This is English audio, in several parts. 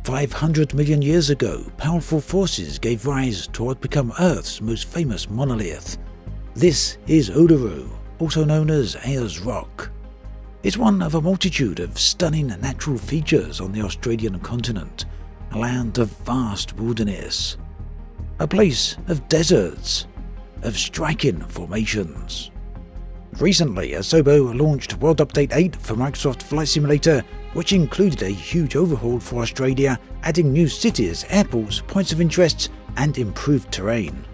500 million years ago, powerful forces gave rise to what would become Earth's most famous monolith. This is Uluru, also known as Ayres Rock. It's one of a multitude of stunning natural features on the Australian continent, a land of vast wilderness, a place of deserts, of striking formations. Recently, Asobo launched World Update 8 for Microsoft Flight Simulator, which included a huge overhaul for Australia, adding new cities, airports, points of interest, and improved terrain.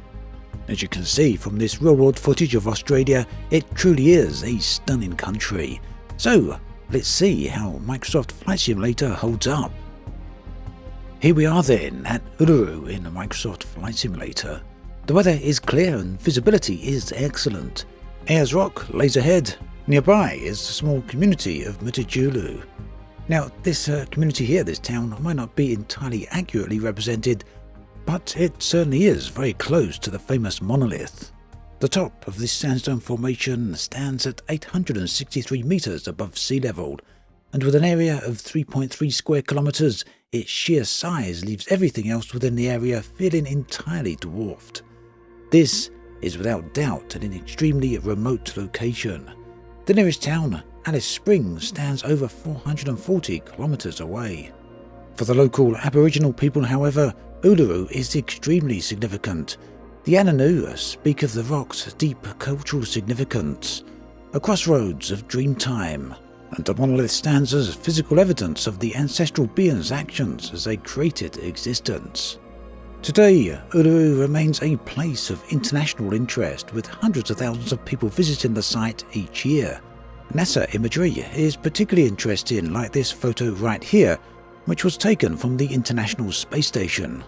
As you can see from this real-world footage of Australia, it truly is a stunning country. So, let's see how Microsoft Flight Simulator holds up. Here we are then at Uluru in Microsoft Flight Simulator. The weather is clear and visibility is excellent. Ayres Rock lays ahead. Nearby is the small community of Uluru. Now, this community here, this town, might not be entirely accurately represented, but it certainly is very close to the famous monolith. The top of this sandstone formation stands at 863 meters above sea level, and with an area of 3.3 square kilometers, its sheer size leaves everything else within the area feeling entirely dwarfed. This is without doubt an extremely remote location. The nearest town, Alice Springs, stands over 440 kilometers away. For the local Aboriginal people, however, Uluru is extremely significant. The Ananu speak of the rock's deep cultural significance, a crossroads of dreamtime, and the monolith stands as physical evidence of the ancestral beings' actions as they created existence. Today, Uluru remains a place of international interest, with hundreds of thousands of people visiting the site each year. NASA imagery is particularly interesting, like this photo right here, which was taken from the International Space Station.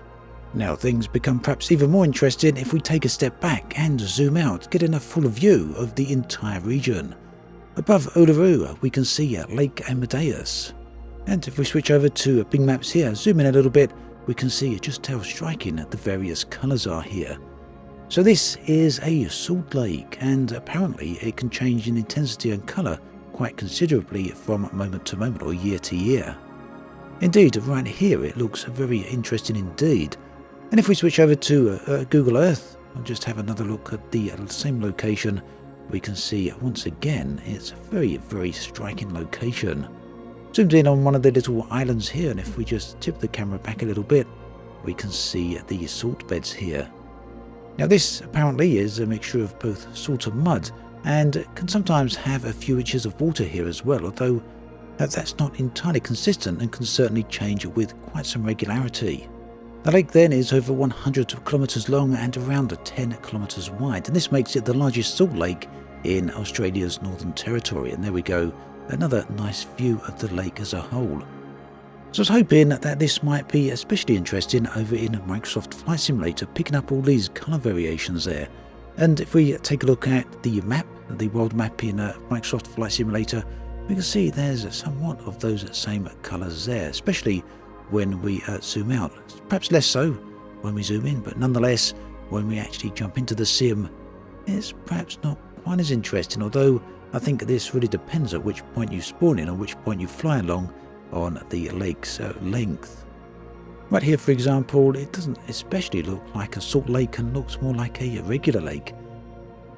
Now things become perhaps even more interesting if we take a step back and zoom out, getting a full view of the entire region. Above Uluru, we can see Lake Amadeus. And if we switch over to Bing Maps here, zoom in a little bit, we can see just how striking the various colours are here. So this is a salt lake, and apparently it can change in intensity and colour quite considerably from moment to moment or year to year. Indeed, right here it looks very interesting indeed. And if we switch over to Google Earth, I'll just have another look at the same location, we can see once again it's a very, very striking location. Zoomed in on one of the little islands here, and if we just tip the camera back a little bit, we can see the salt beds here. Now this apparently is a mixture of both salt and mud, and can sometimes have a few inches of water here as well, although that's not entirely consistent and can certainly change with quite some regularity. The lake then is over 100 kilometers long and around 10 kilometers wide, and this makes it the largest salt lake in Australia's Northern Territory. And there we go, another nice view of the lake as a whole. So I was hoping that this might be especially interesting over in Microsoft Flight Simulator, picking up all these colour variations there. And if we take a look at the map, the world map in Microsoft Flight Simulator, we can see there's somewhat of those same colours there, especially when we zoom out. Perhaps less so when we zoom in, but nonetheless, when we actually jump into the sim, it's perhaps not quite as interesting, although I think this really depends at which point you spawn in or which point you fly along on the lake's length. Right here, for example, it doesn't especially look like a salt lake and looks more like a regular lake.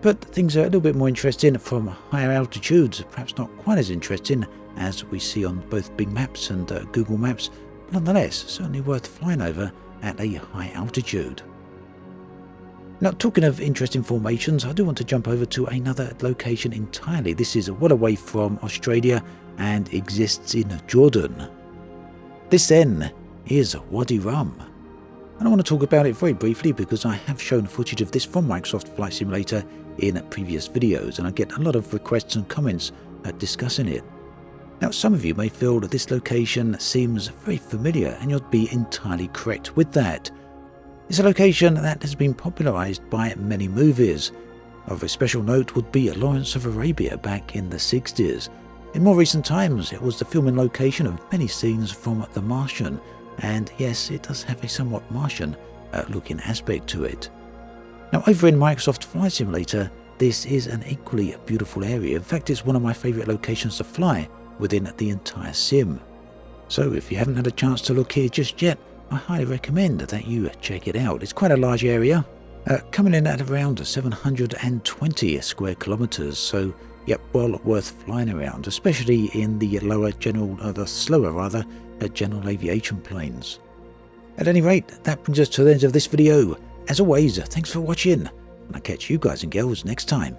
But things are a little bit more interesting from higher altitudes, perhaps not quite as interesting as we see on both Bing Maps and Google Maps, but nonetheless certainly worth flying over at a high altitude. Now, talking of interesting formations, I do want to jump over to another location entirely. This is well away from Australia and exists in Jordan. This then is Wadi Rum. And I want to talk about it very briefly because I have shown footage of this from Microsoft Flight Simulator in previous videos, and I get a lot of requests and comments discussing it. Now, some of you may feel that this location seems very familiar, and you'll be entirely correct with that. It's a location that has been popularized by many movies. Of a special note would be Lawrence of Arabia back in the 60s. In more recent times, it was the filming location of many scenes from The Martian, and yes, it does have a somewhat Martian looking aspect to it. Now, over in Microsoft Flight Simulator, this is an equally beautiful area. In fact, it's one of my favorite locations to fly within the entire sim. So if you haven't had a chance to look here just yet, I highly recommend that you check it out. It's quite a large area, coming in at around 720 square kilometers, so yep, well worth flying around, especially in the slower general aviation planes. At any rate, that brings us to the end of this video. As always, thanks for watching, and I'll catch you guys and girls next time.